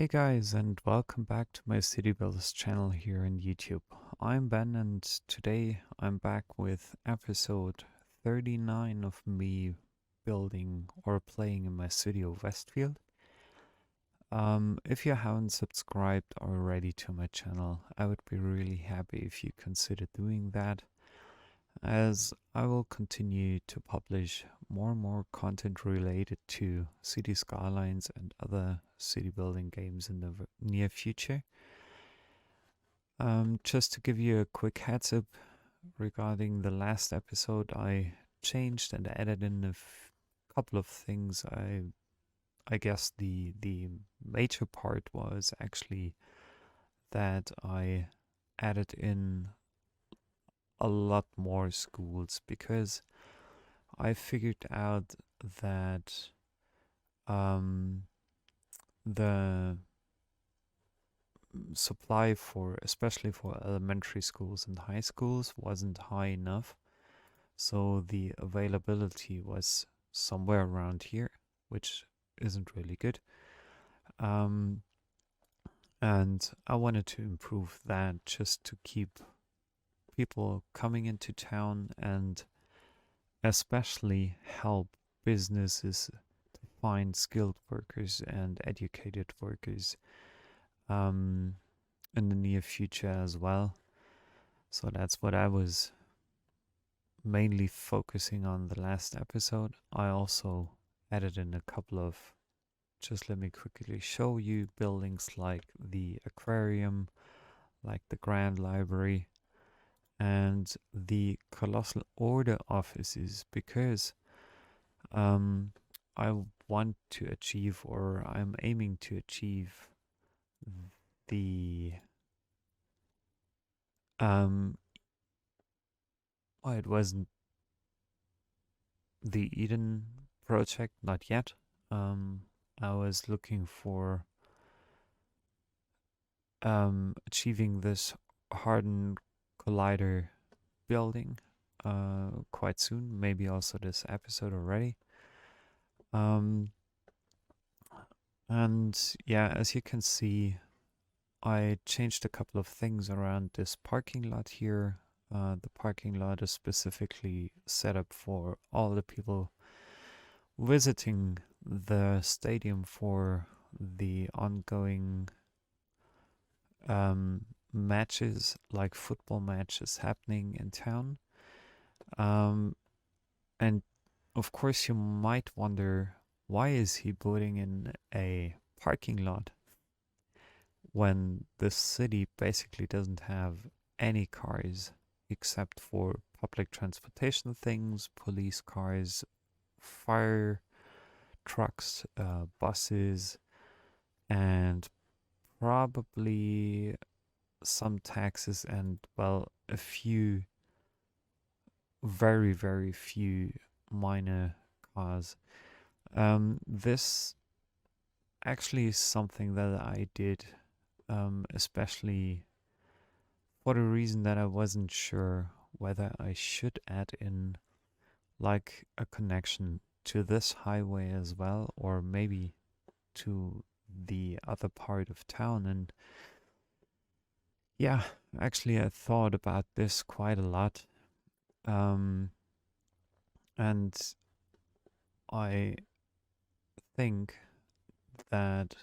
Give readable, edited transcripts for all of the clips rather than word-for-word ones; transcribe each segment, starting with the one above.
Hey guys, and welcome back to my City Builders channel here on YouTube. I'm Ben, and today I'm back with episode 39 of me building or playing in my City of Westfield. If you haven't subscribed already to my channel, I would be really happy if you consider doing that, as I will continue to publish more and more content related to City Skylines and other city building games in the near future. Just to give you a quick heads up regarding the last episode, I changed and added in a couple of things. I guess the major part was actually that I added in a lot more schools because I figured out that um, the supply for, especially for elementary schools and high schools, wasn't high enough. So the availability was somewhere around here, which isn't really good. Um, and I wanted to improve that just to keep people coming into town and especially help businesses to find skilled workers and educated workers um, in the near future as well. So that's what I was mainly focusing on the last episode. I also added in a couple of, just let me quickly show you, buildings like the aquarium, like the Grand Library, and the Colossal Order offices, because um, I want to achieve, or I'm aiming to achieve, the oh, it wasn't the Eden project, not yet. Um, I was looking for achieving this Hadron Collider building quite soon, maybe also this episode already. Um, and yeah, as you can see, I changed a couple of things around this parking lot here. The parking lot is specifically set up for all the people visiting the stadium for the ongoing matches, like football matches happening in town. Um, and of course, you might wonder, why is he putting in a parking lot when the city basically doesn't have any cars except for public transportation things, police cars, fire trucks, buses, and probably some taxis, and well, a few, very, very few minor cars. This actually is something that I did, especially for the reason that I wasn't sure whether I should add in like a connection to this highway as well, or maybe to the other part of town. And yeah, actually, I thought about this quite a lot. Um, and I think that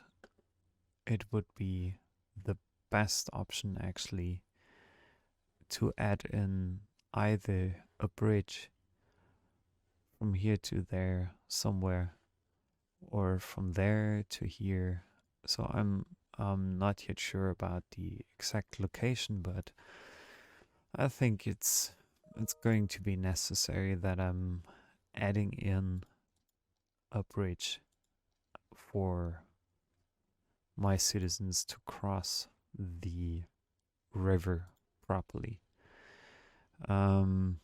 it would be the best option actually to add in either a bridge from here to there somewhere, or from there to here. So I'm not yet sure about the exact location, but I think it's going to be necessary that I'm adding in a bridge for my citizens to cross the river properly. Um,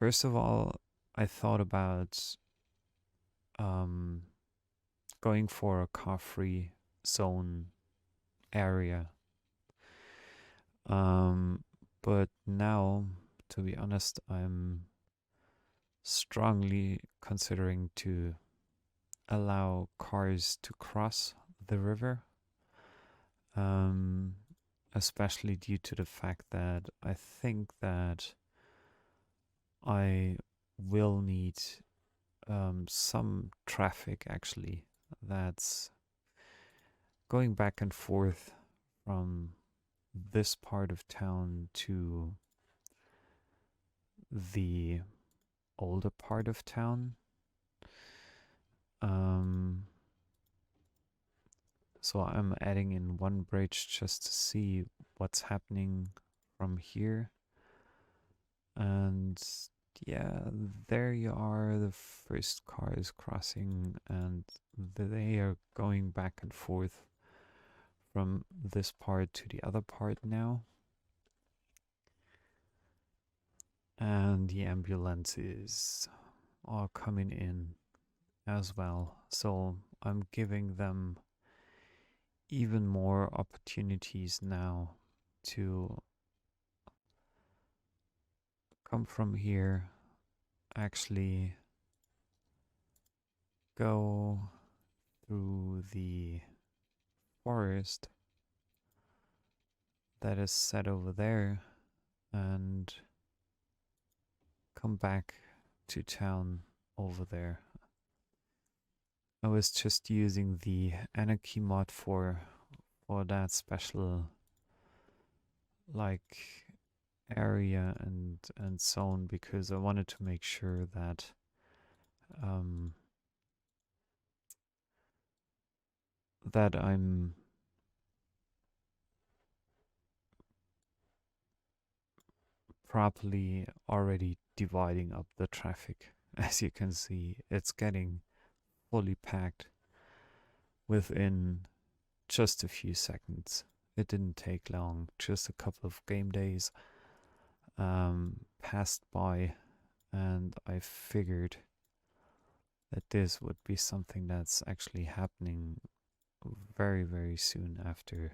First of all, I thought about um, going for a car-free zone area. Um, but now, to be honest, I'm strongly considering to allow cars to cross the river, um, especially due to the fact that I think that I will need some traffic actually that's going back and forth from this part of town to the older part of town. Um, so I'm adding in one bridge just to see what's happening from here. And yeah, there you are, the first cars crossing, and they are going back and forth from this part to the other part now. And the ambulances are coming in as well. So I'm giving them even more opportunities now to come from here, actually go through the forest that is set over there and come back to town over there. I was just using the Anarchy mod for that special like area and zone because I wanted to make sure that um, that I'm properly already dividing up the traffic. As you can see, it's getting fully packed within just a few seconds. It didn't take long, just a couple of game days passed by, and I figured that this would be something that's actually happening very, very soon after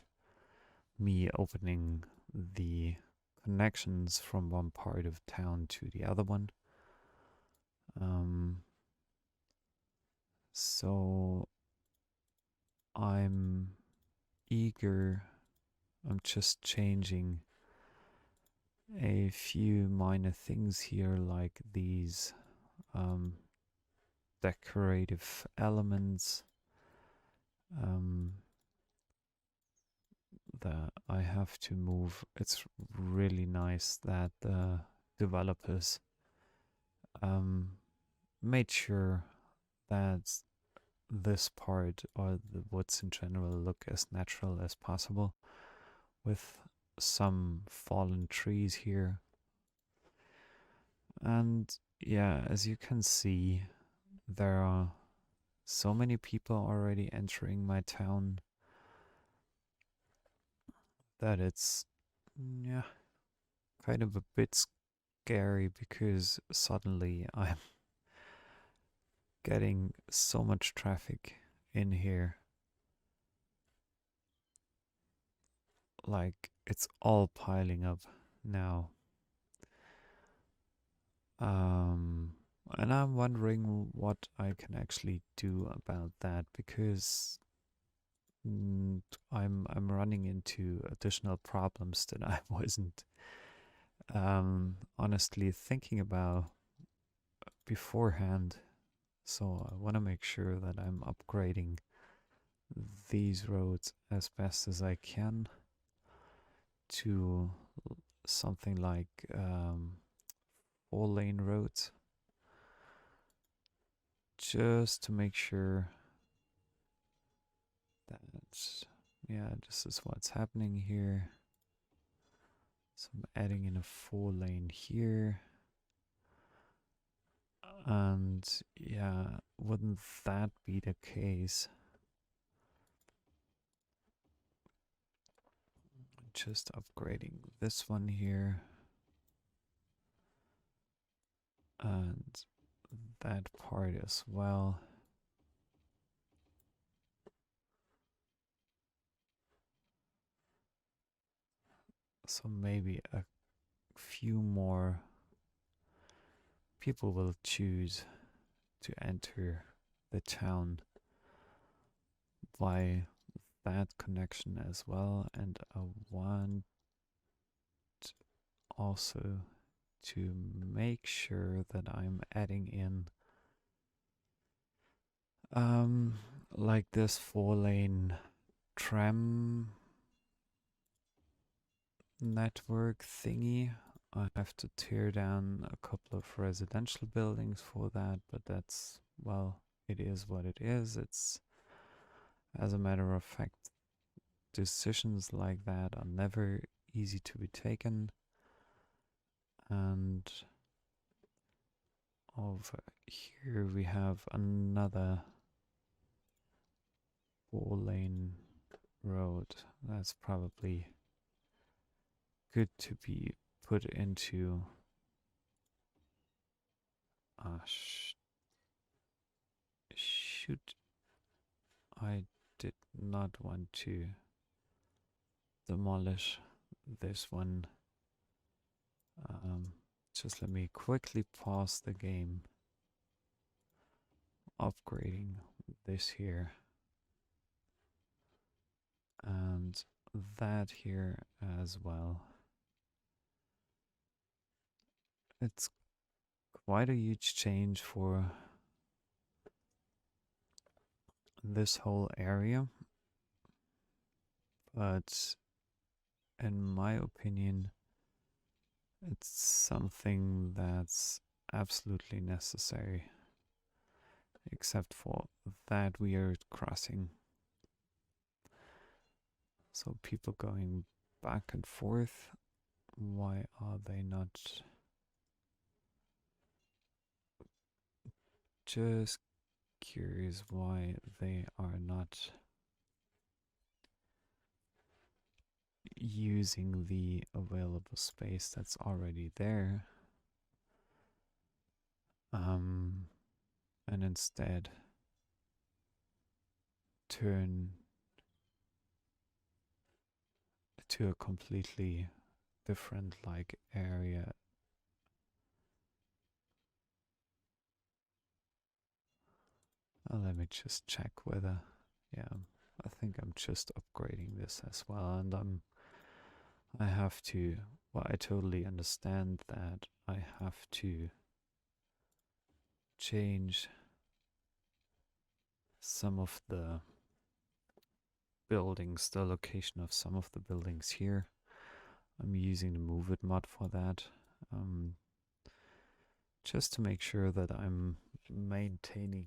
me opening the connections from one part of town to the other one. So I'm eager. I'm just changing a few minor things here, like these decorative elements that I have to move. It's really nice that the developers made sure that this part or the woods in general look as natural as possible with some fallen trees here. And yeah, as you can see, there are so many people already entering my town that it's yeah, kind of a bit scary because suddenly I'm getting so much traffic in here. Like it's all piling up now. Um, and I'm wondering what I can actually do about that because I'm running into additional problems that I wasn't honestly thinking about beforehand. So I want to make sure that I'm upgrading these roads as best as I can to something like 4-lane roads, just to make sure that yeah, this is what's happening here. So I'm adding in a 4-lane here. And yeah, wouldn't that be the case? Just upgrading this one here. And that part as well. So maybe a few more people will choose to enter the town by that connection as well, and I want also to make sure that I'm adding in like this 4-lane tram network thingy. I have to tear down a couple of residential buildings for that, but that's, well, it is what it is. It's, as a matter of fact, decisions like that are never easy to be taken. And over here we have another 4-lane road. That's probably good to be put into. Shoot, I did not want to demolish this one. Just let me quickly pause the game, upgrading this here and that here as well. It's quite a huge change for this whole area, but in my opinion, it's something that's absolutely necessary, except for that weird crossing. So people going back and forth, why are they not just curious why they are not using the available space that's already there, and instead turn to a completely different like area. Let me just check whether, yeah, I think I'm just upgrading this as well, and I have to, well, I totally understand that I have to change some of the buildings, the location of some of the buildings here. I'm using the Move It mod for that, just to make sure that I'm maintaining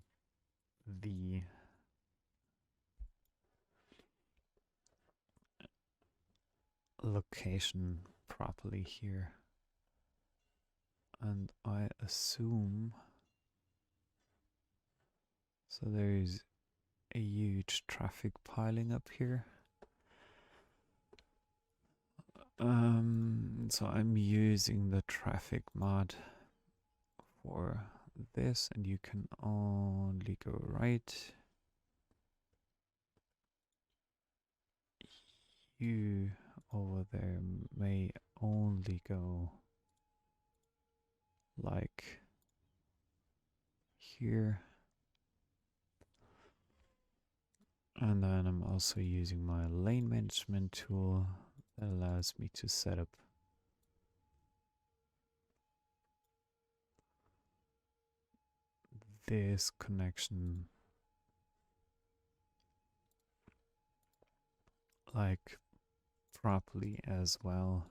the location properly here. And I assume, so there is a huge traffic piling up here. So I'm using the traffic mod for this, and you can only go right. You over there may only go like here. And then I'm also using my lane management tool that allows me to set up this connection like properly as well.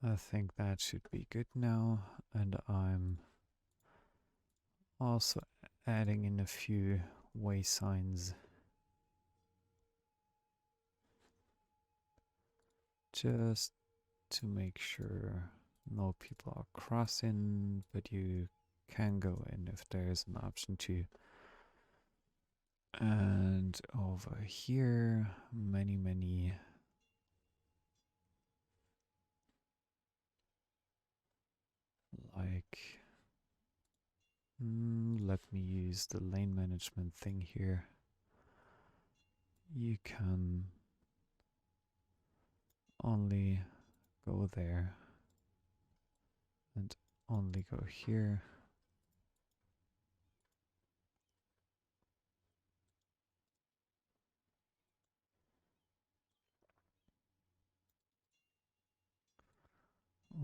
I think that should be good now, and I'm also adding in a few way signs just to make sure no people are crossing, but you can go in if there's an option to. And over here, many like, let me use the lane management thing here. You can only go there and only go here.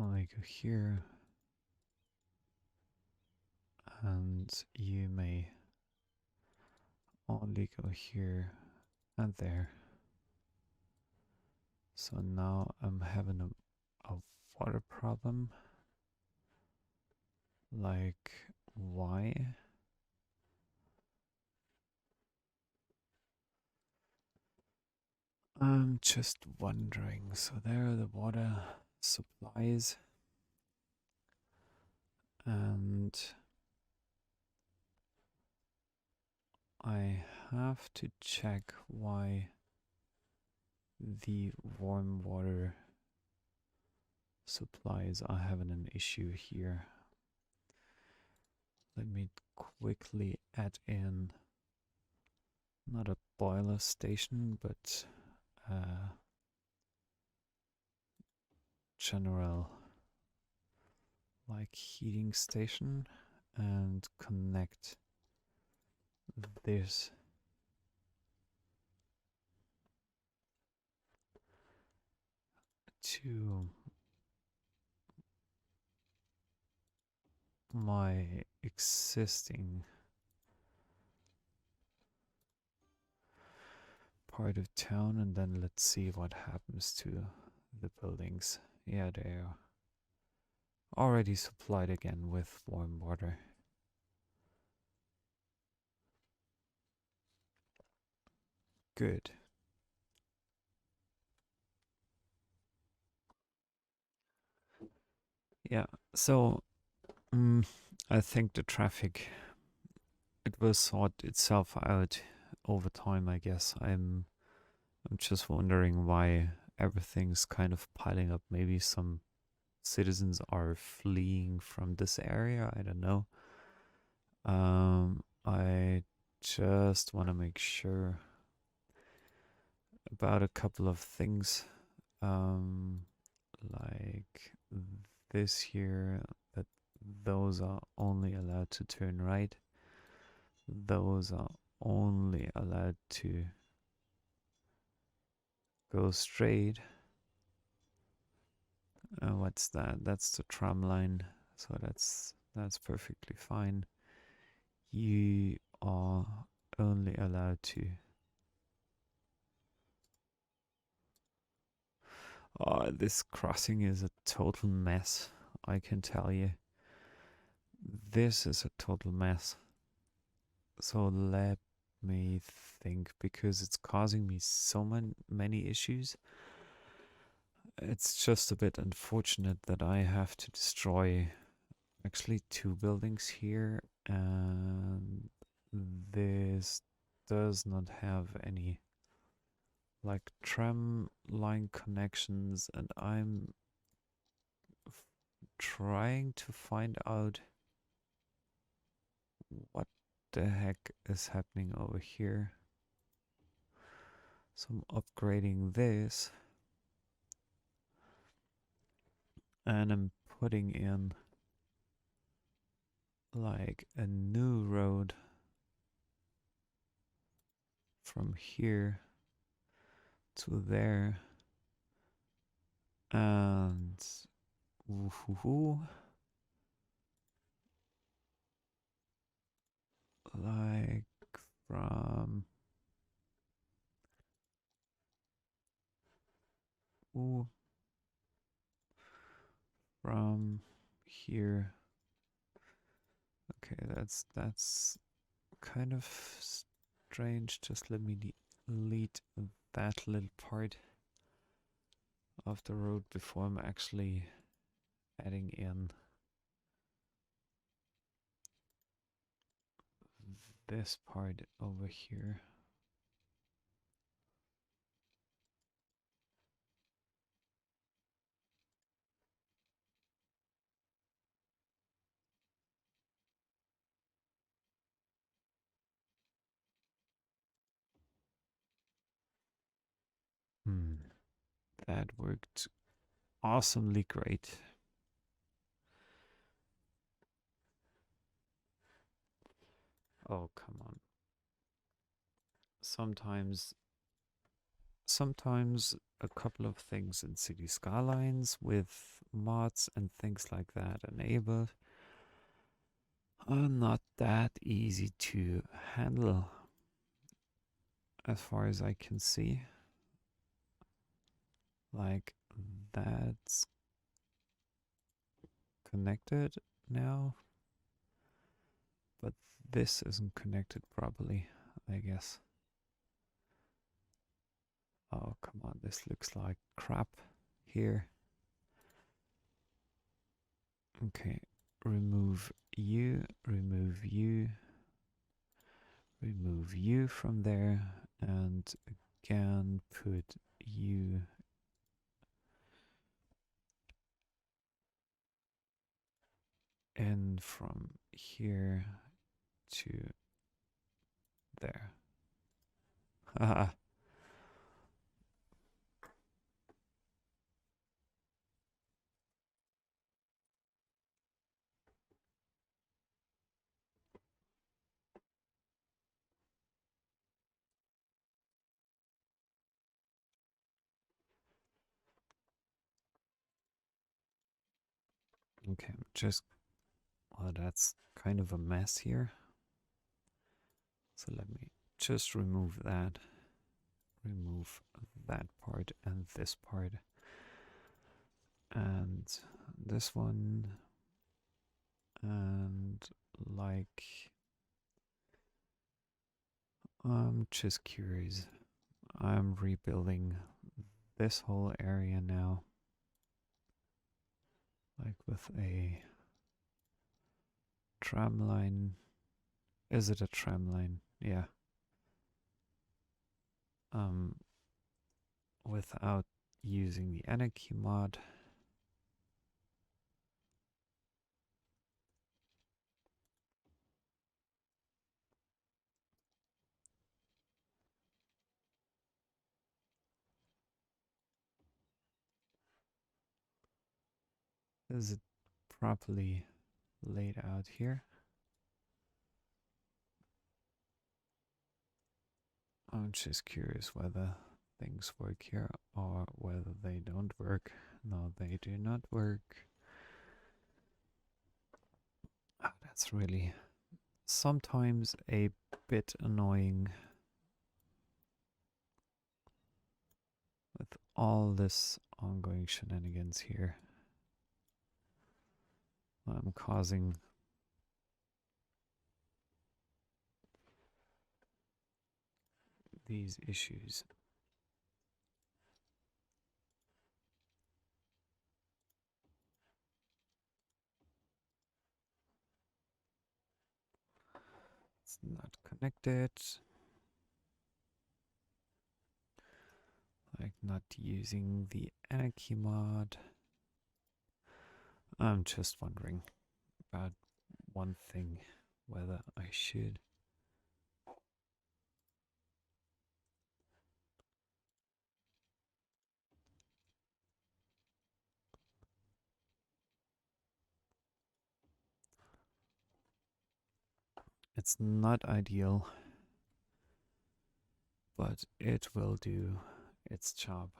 Only go here. And you may only go here and there. So now I'm having a water problem. Like, why? I'm just wondering. So there are the water supplies. And I have to check why the warm water supplies are having an issue here. Let me quickly add in not a boiler station, but a general like heating station and connect this to my existing part of town, and then let's see what happens to the buildings. Yeah, they are already supplied again with warm water. Good. Yeah, so I think the traffic, it will sort itself out over time, I guess. I'm just wondering why everything's kind of piling up. Maybe some citizens are fleeing from this area. I don't know. I just want to make sure about a couple of things. Like this here, that those are only allowed to turn right. Those are only allowed to go straight. What's that? That's the tram line, so that's perfectly fine. You are only allowed to. Oh, this crossing is a total mess, I can tell you. This is a total mess. So let me think, because it's causing me so many issues. It's just a bit unfortunate that I have to destroy actually two buildings here, and this does not have any like tram line connections, and I'm trying to find out what the heck is happening over here. So I'm upgrading this, and I'm putting in like a new road from here to there, and like from from here. Okay, that's kind of strange. Just let me delete that little part of the road before I'm actually adding in this part over here. Hmm. That worked awesomely great. Oh, come on. Sometimes a couple of things in City Skylines with mods and things like that enabled are not that easy to handle as far as I can see. Like, that's connected now, but this isn't connected properly, I guess. Oh, come on, this looks like crap here. Okay, remove you from there, and again put you in from here to there. Haha. Okay, well, that's kind of a mess here. So let me just remove that part and this part. And this one. And like, I'm just curious. I'm rebuilding this whole area now. Like with a tram line. Is it a tram line? Yeah. Without using the anarchy mod. Is it properly laid out here? I'm just curious whether things work here or whether they don't work. No, they do not work. Ah, that's really sometimes a bit annoying with all this ongoing shenanigans here. I'm causing these issues. It's not connected. Like not using the anarchy mod. I'm just wondering about one thing, whether I should. It's not ideal, but it will do its job.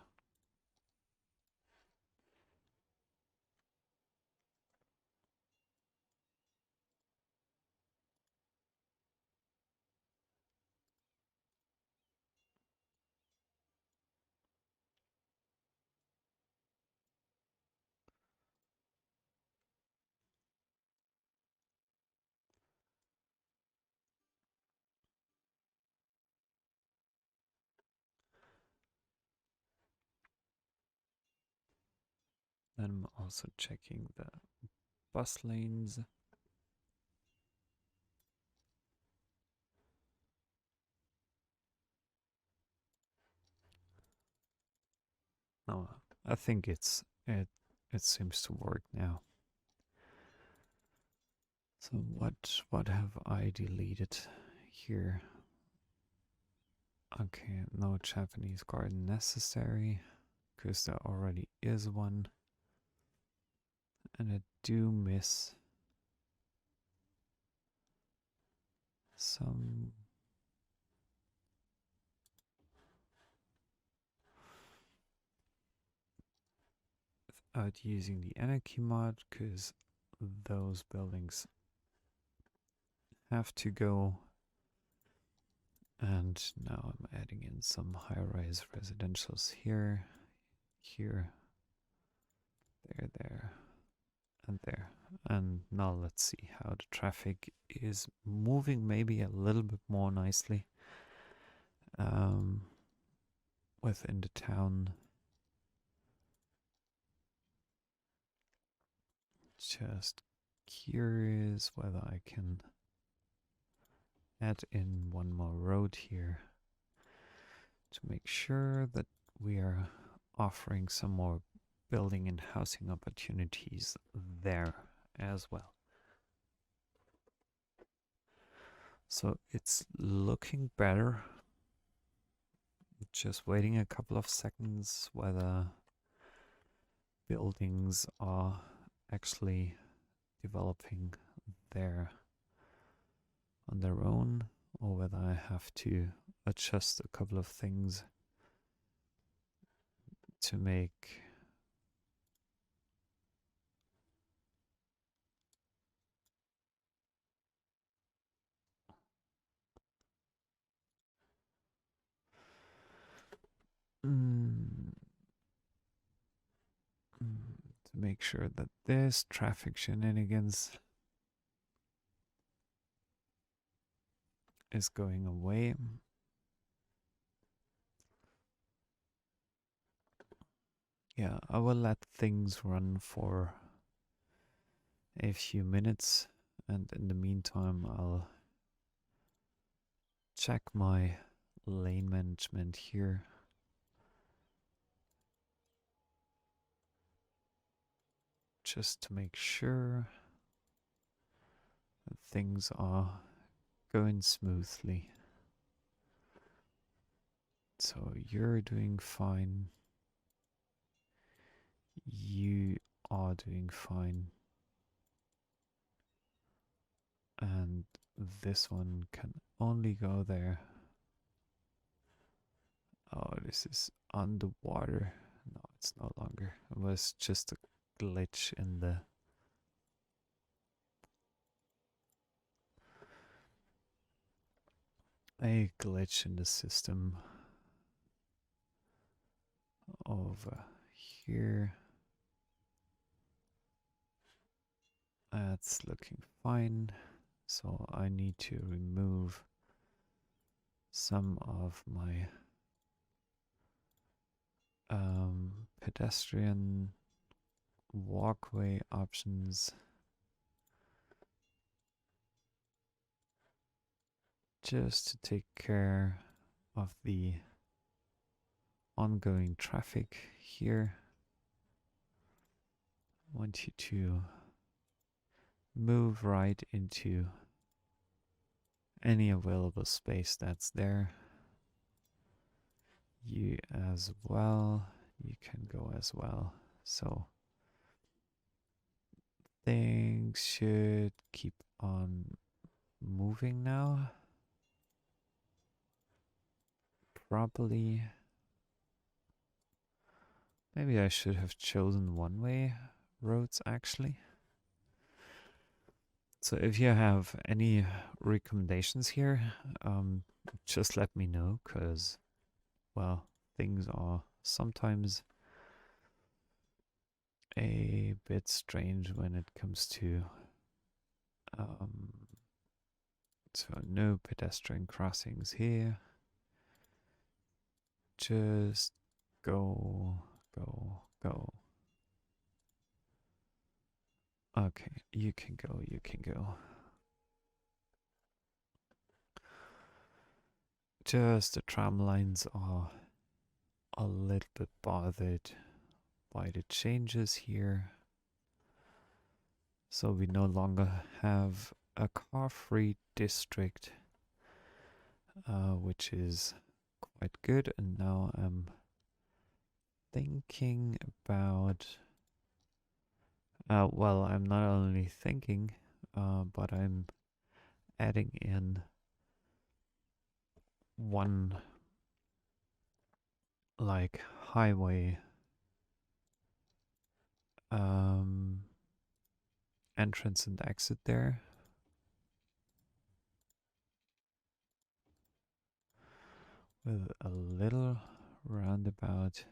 Then I'm also checking the bus lanes. No, I think it seems to work now. So what have I deleted here? Okay, no Japanese garden necessary. because there already is one. And I do miss some. Without using the anarchy mod, because those buildings have to go. And now I'm adding in some high-rise residentials here, here, there, and there. And now let's see how the traffic is moving, maybe a little bit more nicely within the town. Just curious whether I can add in one more road here to make sure that we are offering some more building and housing opportunities there as well. So it's looking better. Just waiting a couple of seconds whether buildings are actually developing there on their own, or whether I have to adjust a couple of things to make to make sure that this traffic shenanigans is going away. Yeah, I will let things run for a few minutes, and in the meantime I'll check my lane management here. Just to make sure that things are going smoothly. So you're doing fine. You are doing fine. And this one can only go there. Oh, this is underwater. No, it's no longer. It was just a glitch in the system over here. That's looking fine. So I need to remove some of my pedestrian walkway options, just to take care of the ongoing traffic here. I want you to move right into any available space that's there. You as well, you can go as well. So things should keep on moving now properly. Maybe I should have chosen one-way roads actually. So if you have any recommendations here, just let me know, because, well, things are sometimes a bit strange when it comes to so no pedestrian crossings here. Just go. Okay, you can go. Just the tram lines are a little bit bothered by the changes here. So we no longer have a car-free district, which is quite good. And now I'm thinking about. Well, I'm not only thinking, but I'm adding in one like highway um, entrance and exit there with a little roundabout.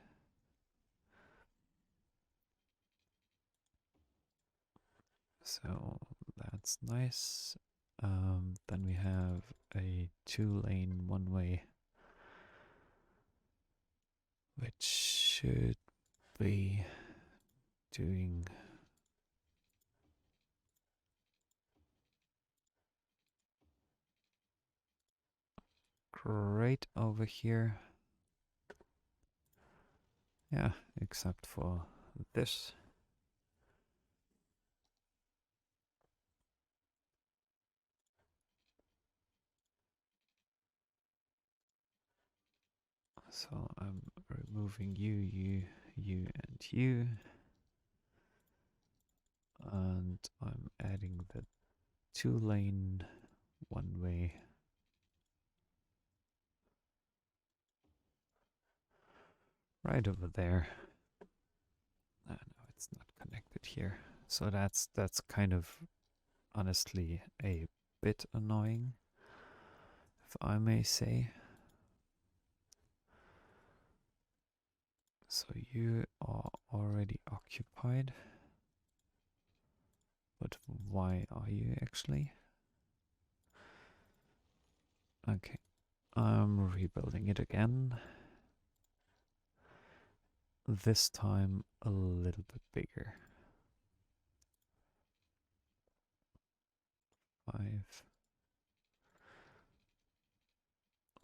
So that's nice. Then we have a 2-lane one-way, which should be doing great over here. Yeah, except for this. So I'm removing you, and you. And I'm adding the 2-lane one-way right over there. No, it's not connected here. So that's kind of honestly a bit annoying, if I may say. So you are already occupied. But why are you actually? Okay, I'm rebuilding it again. This time a little bit bigger. 5,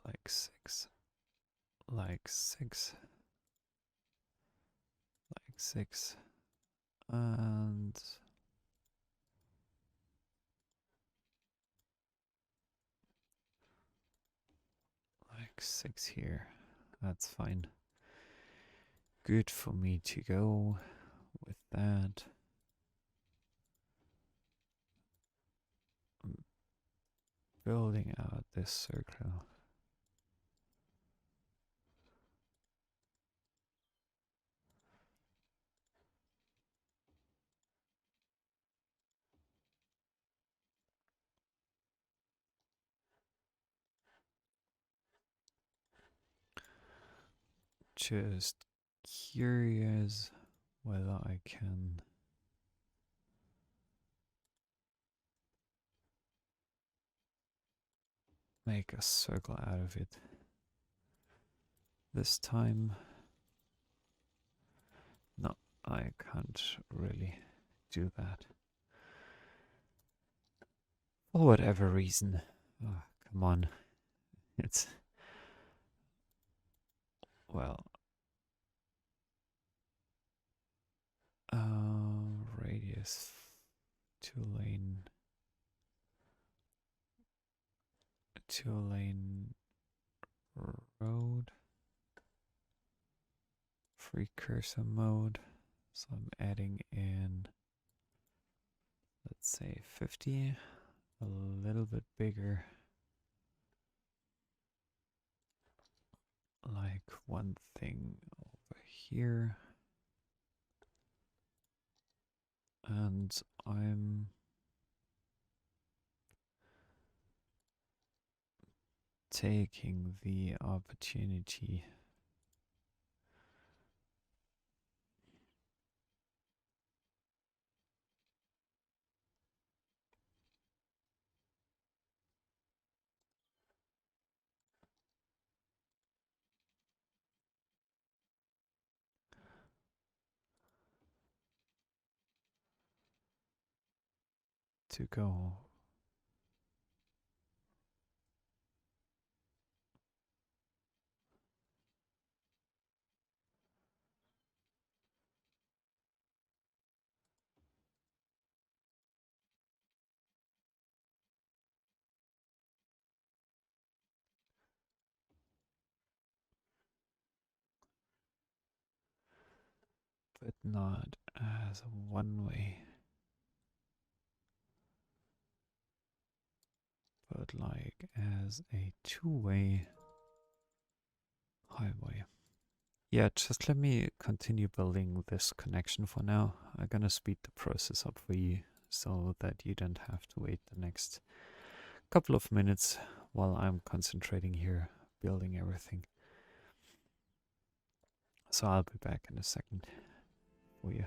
like 6, like 6, like 6, and like 6 here. That's fine. Good for me to go with that. I'm building out this circle. Just curious whether I can make a circle out of it. This time, no, I can't really do that. For whatever reason. Oh, come on. It's, well, radius, 2-lane, 2-lane road, free cursor mode. So I'm adding in, let's say 50, a little bit bigger. Like one thing over here. And I'm taking the opportunity to go not as a one-way, but like as a two-way highway. Yeah, just let me continue building this connection for now. I'm gonna speed the process up for you so that you don't have to wait the next couple of minutes while I'm concentrating here building everything. So I'll be back in a second for you.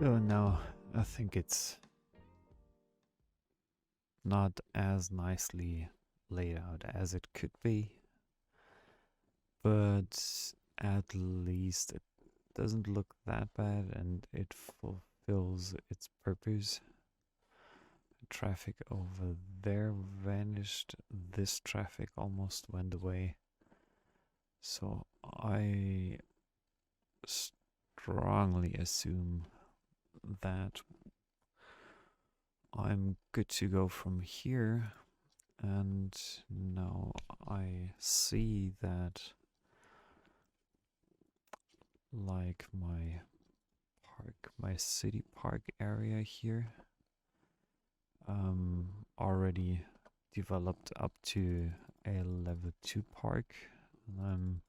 Oh no, I think it's not as nicely laid out as it could be, but at least it doesn't look that bad and it fulfills its purpose. Traffic over there vanished, this traffic almost went away. So I strongly assume that I'm good to go from here. And now I see that like my city park area here already developed up to a level 2 park. And I'm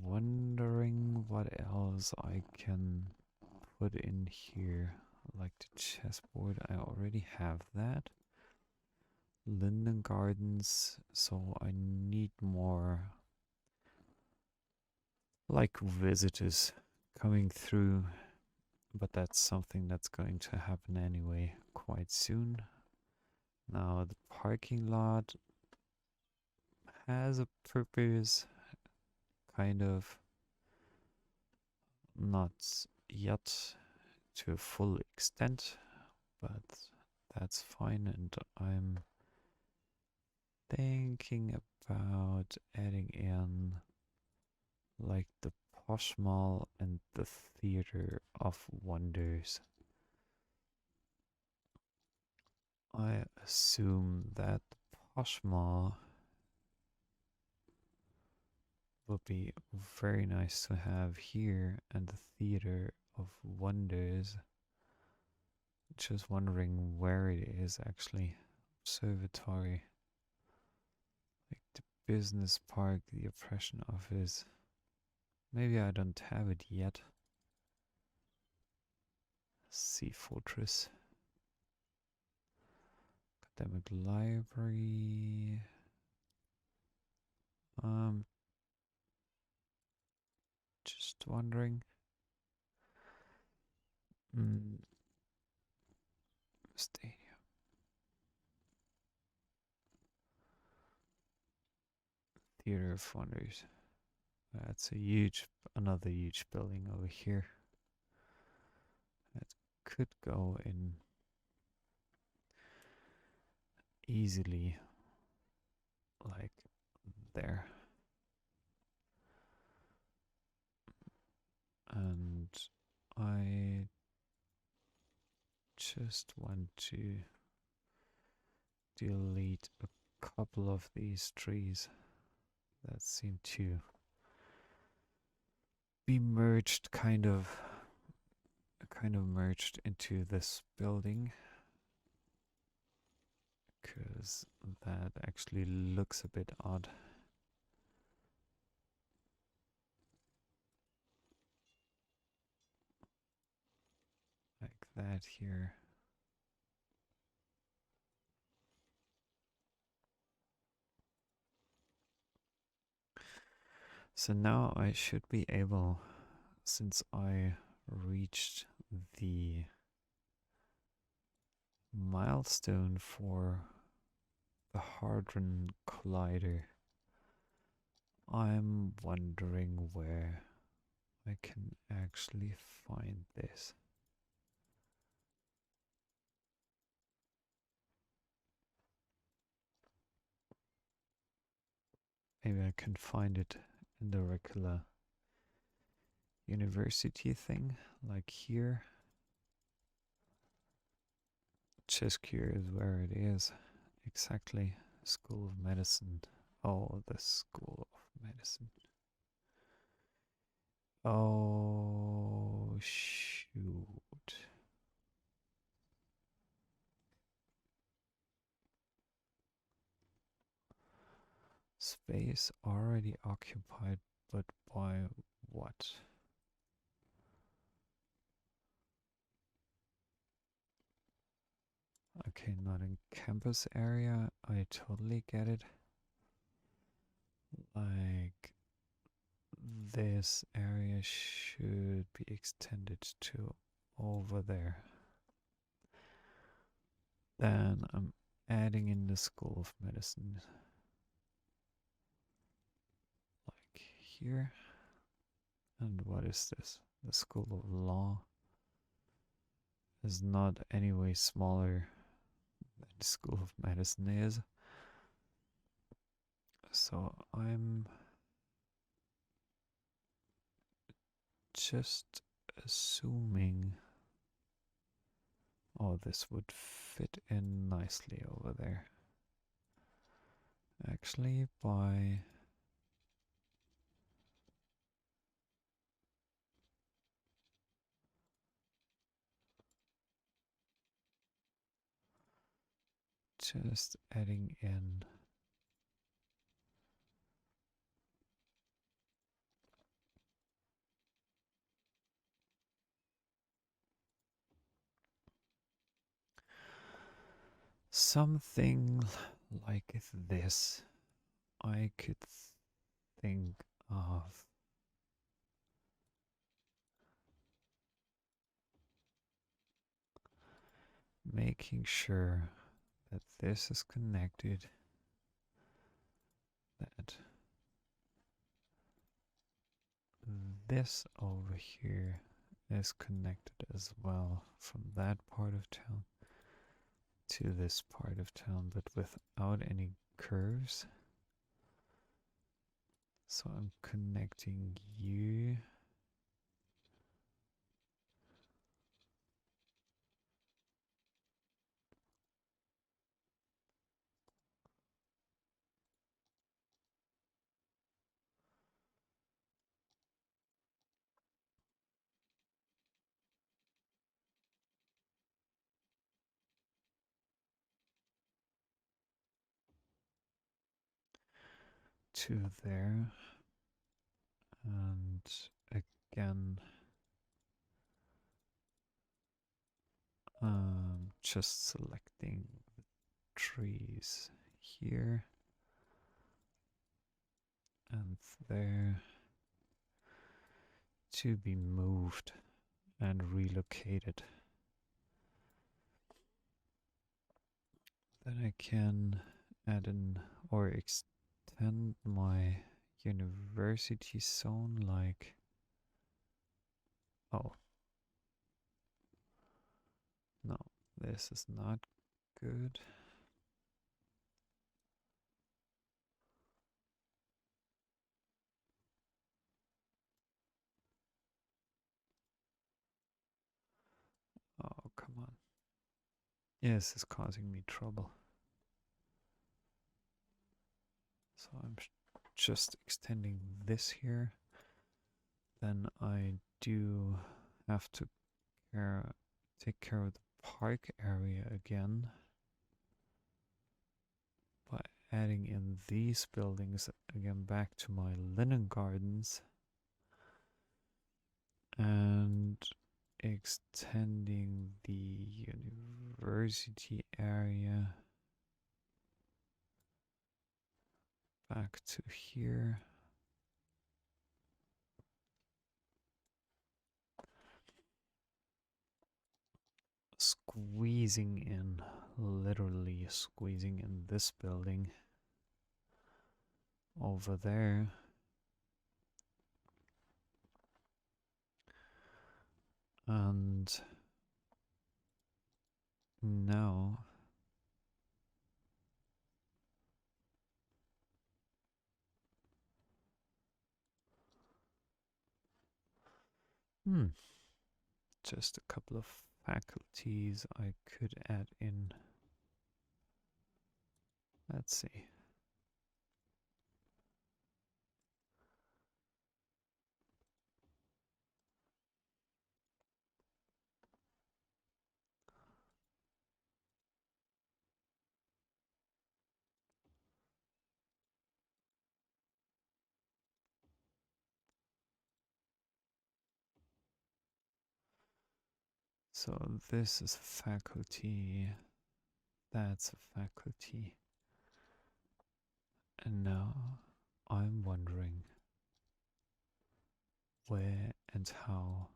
wondering what else I can put in here, like the chessboard. I already have that. Linden Gardens, so I need more like visitors coming through, but that's something that's going to happen anyway quite soon. Now the parking lot has a purpose, kind of, not yet to a full extent, but that's fine. And I'm thinking about adding in like the Posh Mall and the Theater of Wonders. I assume that the Posh Mall would be very nice to have here, and the Theater of Wonders. Just wondering where it is actually. Observatory. Like the business park, the oppression office. Maybe I don't have it yet. Sea Fortress. Academic Library. Just wondering. Stadium. Theater of Wonders. That's another huge building over here. That could go in easily like there. And I just want to delete a couple of these trees that seem to be merged, kind of merged into this building, because that actually looks a bit odd. Like that here. So now I should be able, since I reached the milestone for the Hadron Collider, I'm wondering where I can actually find this. Maybe I can find it in the regular university thing, like here. Just curious where it is exactly. School of Medicine. Oh, the School of Medicine. Oh, shoot. Space already occupied, but by what? Okay, not in campus area. I totally get it. Like, this area should be extended to over there. Then I'm adding in the School of Medicine. Like here. And what is this? The School of Law is not any way smaller than the School of Medicine is. So I'm just assuming, oh, this would fit in nicely over there. Actually, by just adding in something like this, I could think of making sure that this is connected, that this over here is connected as well from that part of town to this part of town, but without any curves. So I'm connecting you to there, and again, just selecting the trees here and there to be moved and relocated. Then I can add in or extend my university zone, like, oh, no, this is not good. Yes, it's causing me trouble. So I'm just extending this here. Then I do have to take care of the park area again by adding in these buildings again back to my linen gardens and extending the university area back to here. Squeezing in, literally squeezing in this building over there. And now just a couple of faculties I could add in. Let's see. So this is a faculty, that's a faculty. And now I'm wondering where and how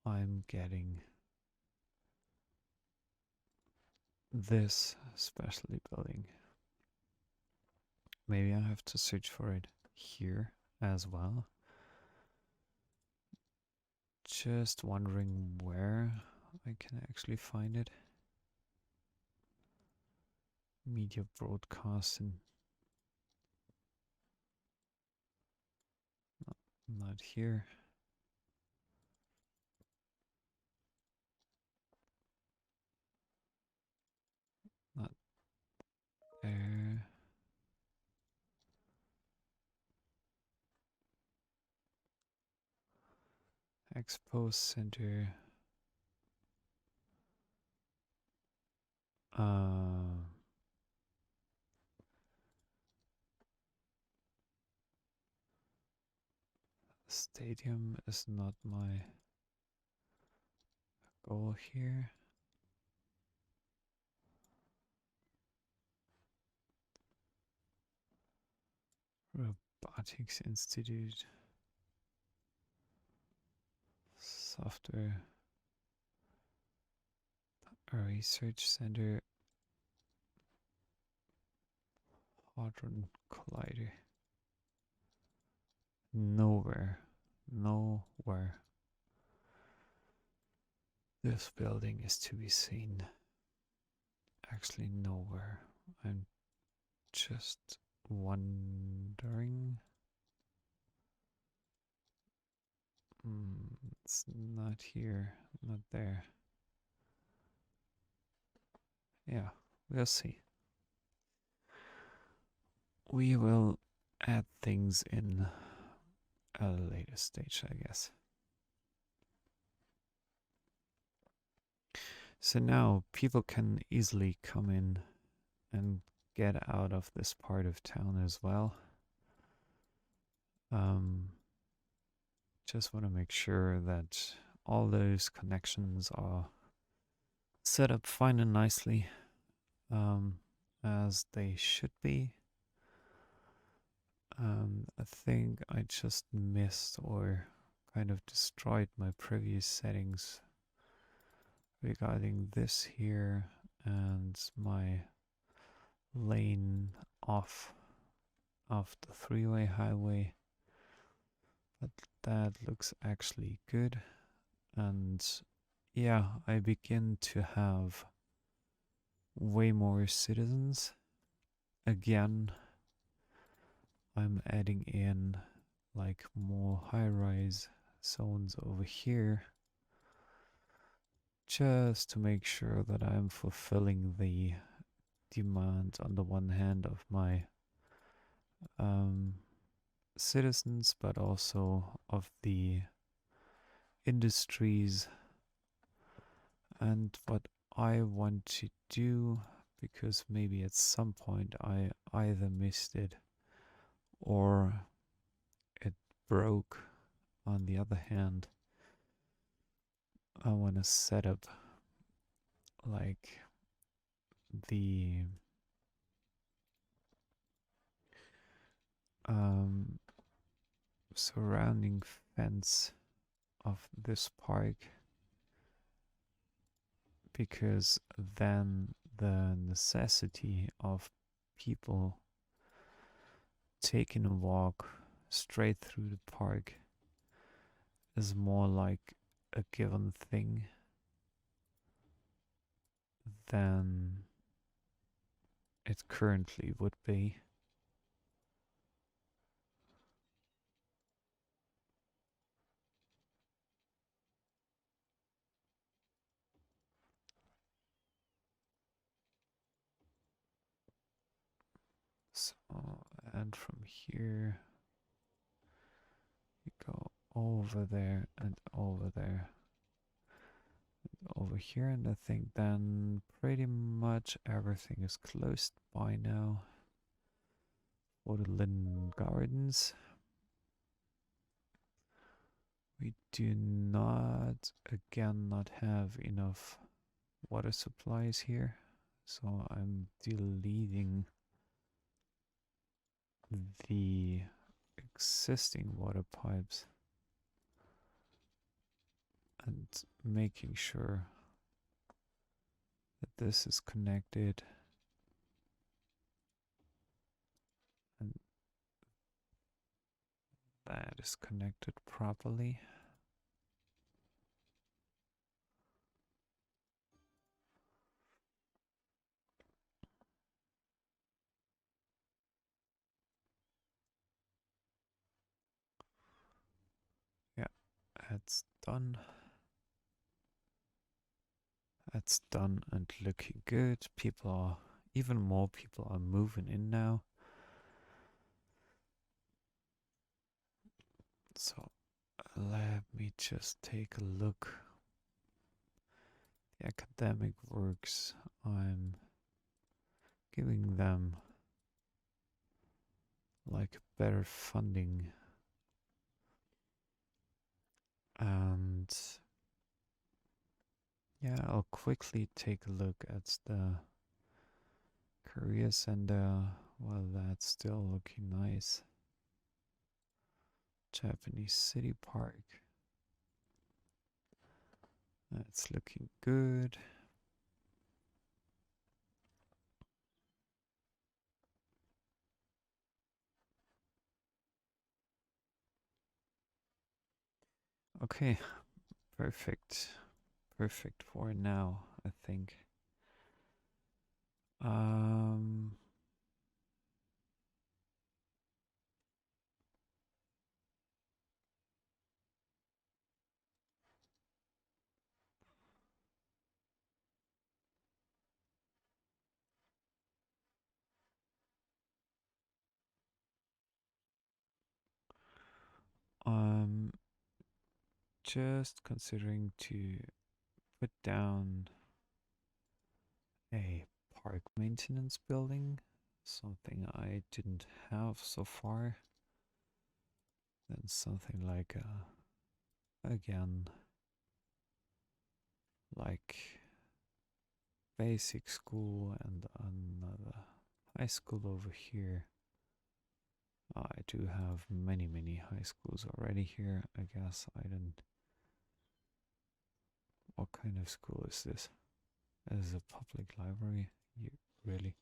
I'm getting this specialty building. Maybe I have to search for it here as well. Just wondering where I can actually find it. Media broadcasting. No, not here. Not there. Expo Center. Stadium is not my goal here. Robotics Institute. Software. Research Center. Hadron Collider. Nowhere. Nowhere. This building is to be seen. Actually, nowhere. I'm just wondering. It's not here, not there. Yeah, we'll see. We will add things in a later stage, I guess. So now people can easily come in and get out of this part of town as well. Just want to make sure that all those connections are set up fine and nicely, as they should be. I think I just missed or kind of destroyed my previous settings regarding this here and my lane off of the three-way highway, but that looks actually good. And yeah, I begin to have way more citizens. Again, I'm adding in like more high-rise zones over here just to make sure that I'm fulfilling the demand on the one hand of my um, citizens, but also of the industries and what I want to do, because maybe at some point I either missed it or it broke. On the other hand, I want to set up like the um, surrounding fence of this park, because then the necessity of people taking a walk straight through the park is more like a given thing than it currently would be. So, and from here you go over there and over there, over here, and I think then pretty much everything is closed by now for the Linden Gardens. We do not, again, not have enough water supplies here, so I'm deleting the existing water pipes and making sure that this is connected and that is connected properly. Yeah, that's done. That's done and looking good. People are, even more people are moving in now. So let me just take a look. The academic works, I'm giving them like better funding, and yeah, I'll quickly take a look at the career center. Well, that's still looking nice. Japanese City Park. That's looking good. Okay, perfect. Perfect for now, I think. Um, I'm just considering to put down a park maintenance building, something I didn't have so far. Then something like again, like basic school and another high school over here. I do have many high schools already here. I guess I didn't. What kind of school is this? Is a public library? You really?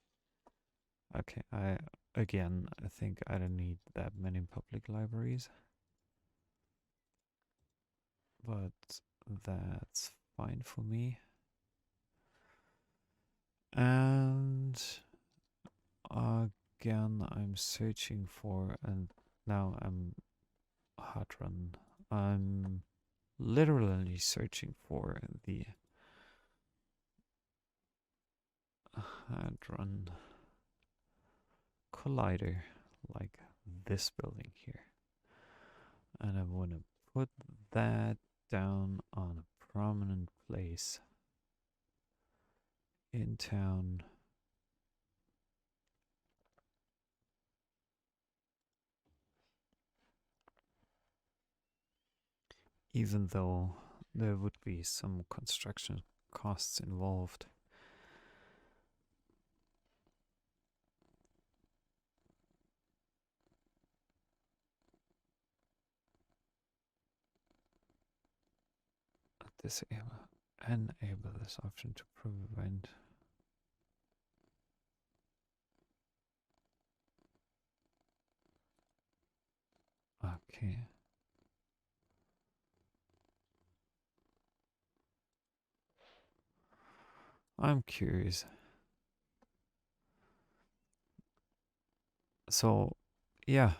Okay, I think I don't need that many public libraries, but that's fine for me. And again, I'm searching for, and now I'm Hadron. I'm literally searching for the Hadron Collider, like this building here. And I want to put that down on a prominent place in town. Even though there would be some construction costs involved. Enable this option to prevent. Okay. I'm curious. So, yeah.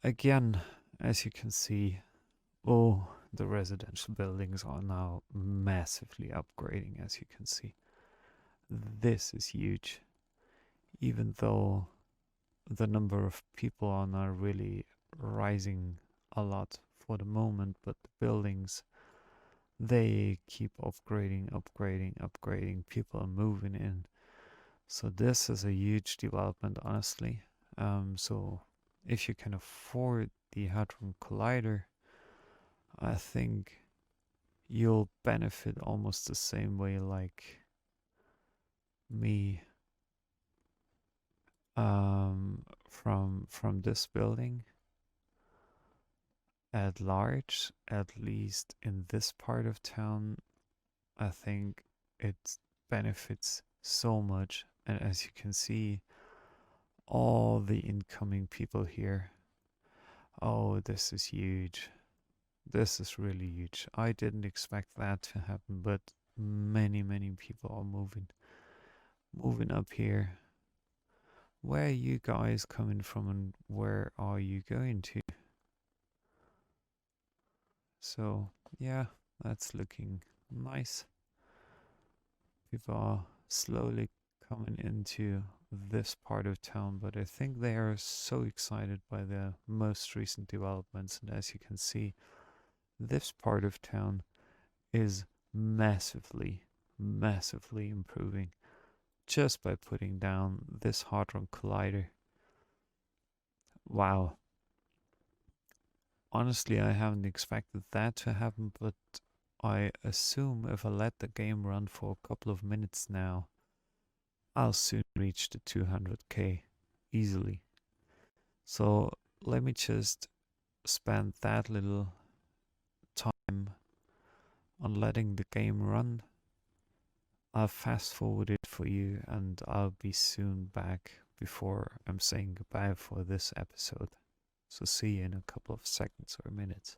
Again, as you can see, the residential buildings are now massively upgrading, as you can see. This is huge. Even though the number of people are not really rising a lot for the moment, but the buildings, they keep upgrading. People are moving in. So this is a huge development, honestly. So if you can afford the Hadron Collider, I think you'll benefit almost the same way like me from this building at large, at least in this part of town. I think it benefits so much, and as you can see, all the incoming people here. Oh, this is huge. This is really huge. I didn't expect that to happen, but many people are moving up here. Where are you guys coming from and where are you going to? So, yeah, that's looking nice. People are slowly coming into this part of town, but I think they are so excited by the most recent developments. And as you can see, this part of town is massively improving just by putting down this Hadron Collider. Wow. Honestly, I haven't expected that to happen, but I assume if I let the game run for a couple of minutes now, I'll soon reach the 200k easily. So let me just spend that little time on letting the game run. I'll fast forward it for you and I'll be soon back before I'm saying goodbye for this episode. So see you in a couple of seconds or minutes.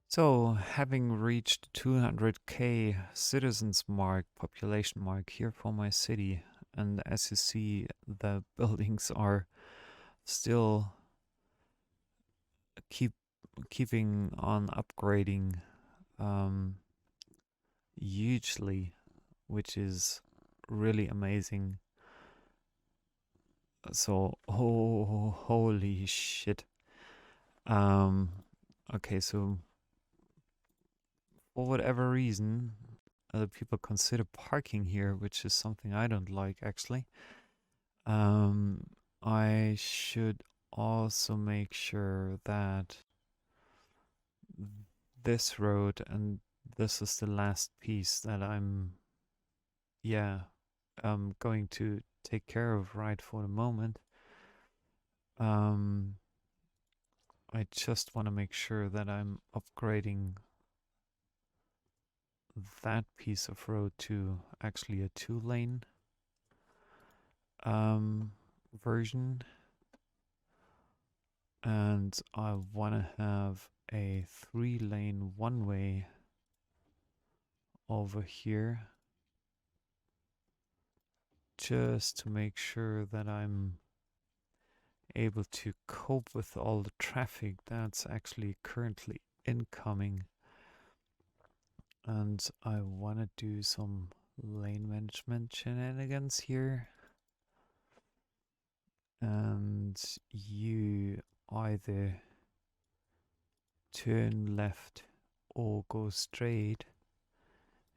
So, having reached 200k citizens mark, population mark here for my city, and as you see, the buildings are still keeping on upgrading hugely, which is really amazing. So, holy shit. Okay, so for whatever reason, other people consider parking here, which is something I don't like actually. Um, I should also make sure that this road, and this is the last piece that yeah, I'm going to take care of right for the moment. Um, I just want to make sure that I'm upgrading that piece of road to actually a 2-lane version, and I want to have a 3-lane one-way over here, just to make sure that I'm able to cope with all the traffic that's actually currently incoming. And I want to do some lane management shenanigans here. And you either turn left or go straight,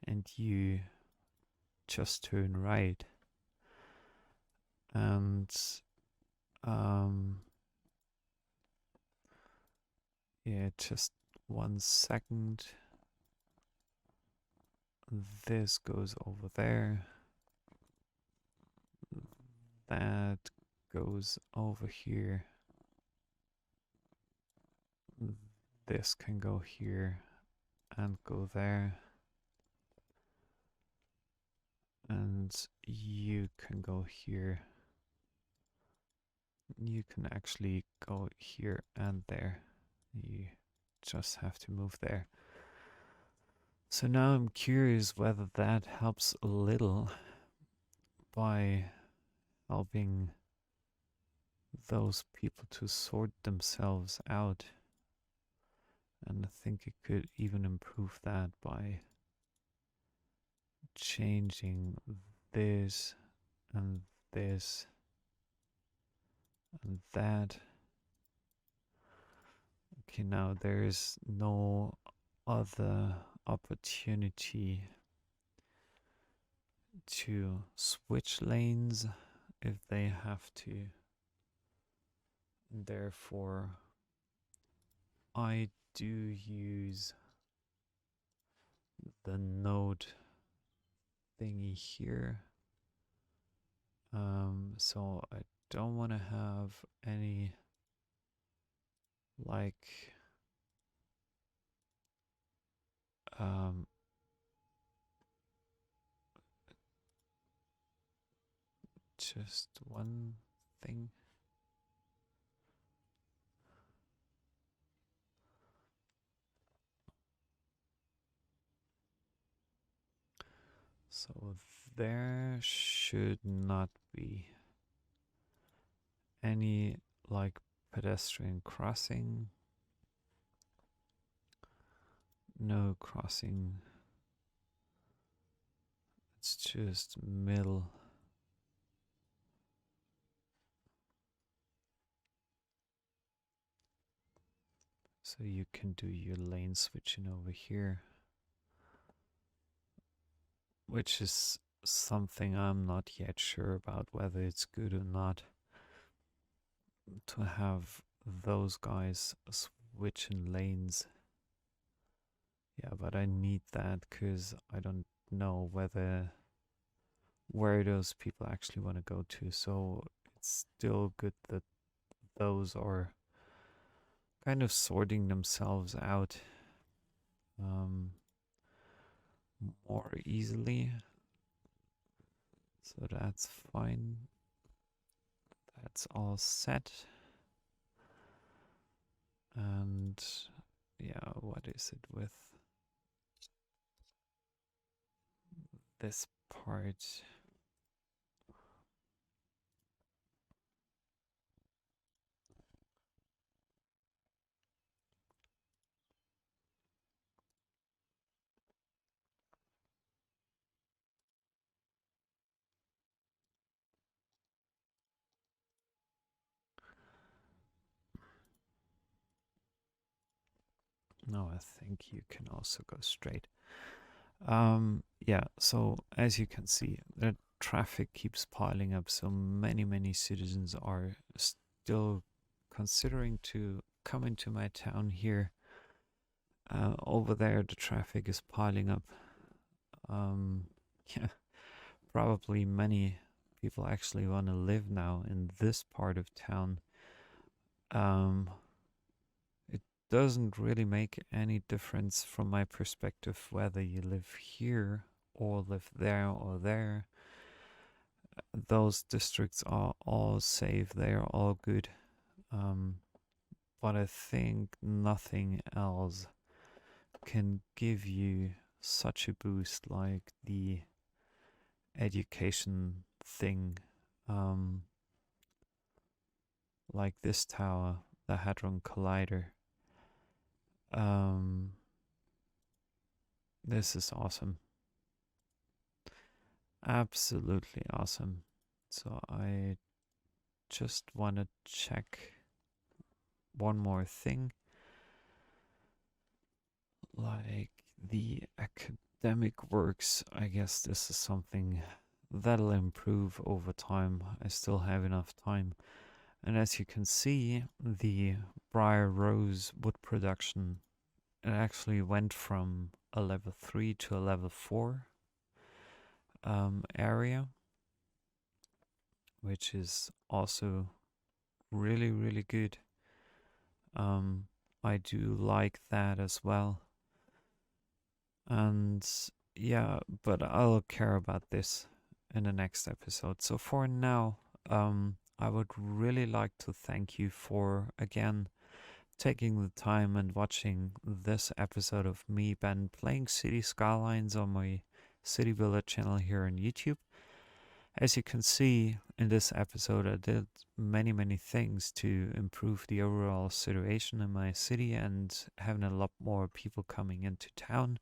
and you just turn right. And yeah, just 1 second. This goes over there. That goes over here. This can go here and go there. And you can go here. You can actually go here and there. You just have to move there. So now I'm curious whether that helps a little by helping those people to sort themselves out. And I think it could even improve that by changing this and this and that. Okay, now there is no other opportunity to switch lanes if they have to. Therefore, I do use the node thingy here. So I don't want to have any like just one thing. So there should not be any like pedestrian crossing. No crossing. It's just middle. So you can do your lane switching over here, which is something I'm not yet sure about whether it's good or not to have those guys switching lanes. Yeah, but I need that because I don't know where those people actually want to go to. So it's still good that those are kind of sorting themselves out more easily. So that's fine. That's all set. And yeah, what is it with this part? No, I think you can also go straight. Yeah, so as you can see, traffic keeps piling up, so many citizens are still considering to come into my town here. Over there, the traffic is piling up. Yeah, probably many people actually want to live now in this part of town. It doesn't really make any difference from my perspective whether you live here or live there or there. Those districts are all safe, they are all good. But I think nothing else can give you such a boost like the education thing. Like this tower, the Hadron Collider. This is awesome. Absolutely awesome. So I just want to check one more thing. Like the academic works, I guess this is something that'll improve over time. I still have enough time. And as you can see, the Briar Rose wood production, it actually went from a level 3 to a level 4 area, which is also really good. I do like that as well. And yeah, but I'll care about this in the next episode. So for now, I would really like to thank you for again taking the time and watching this episode of me, Ben, playing Cities Skylines on my City Builder channel here on YouTube. As you can see in this episode, I did many things to improve the overall situation in my city and having a lot more people coming into town.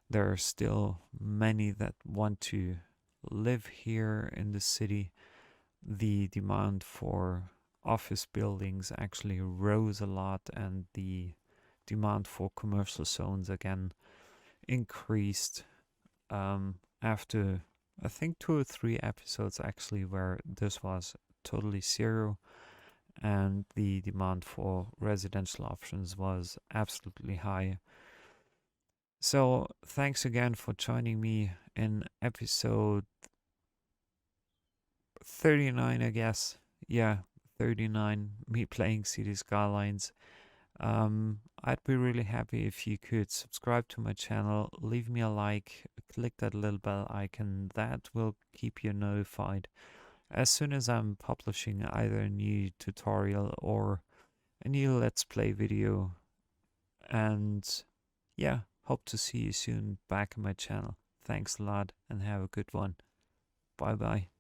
There are still many that want to live here in the city. The demand for office buildings actually rose a lot, and the demand for commercial zones again increased after I think 2 or 3 episodes actually where this was totally zero and the demand for residential options was absolutely high. So thanks again for joining me in episode 39, I guess. Yeah, 39, me playing Cities Skylines. I'd be really happy if you could subscribe to my channel, leave me a like, click that little bell icon. That will keep you notified as soon as I'm publishing either a new tutorial or a new Let's Play video. And yeah, hope to see you soon back on my channel. Thanks a lot and have a good one. Bye bye.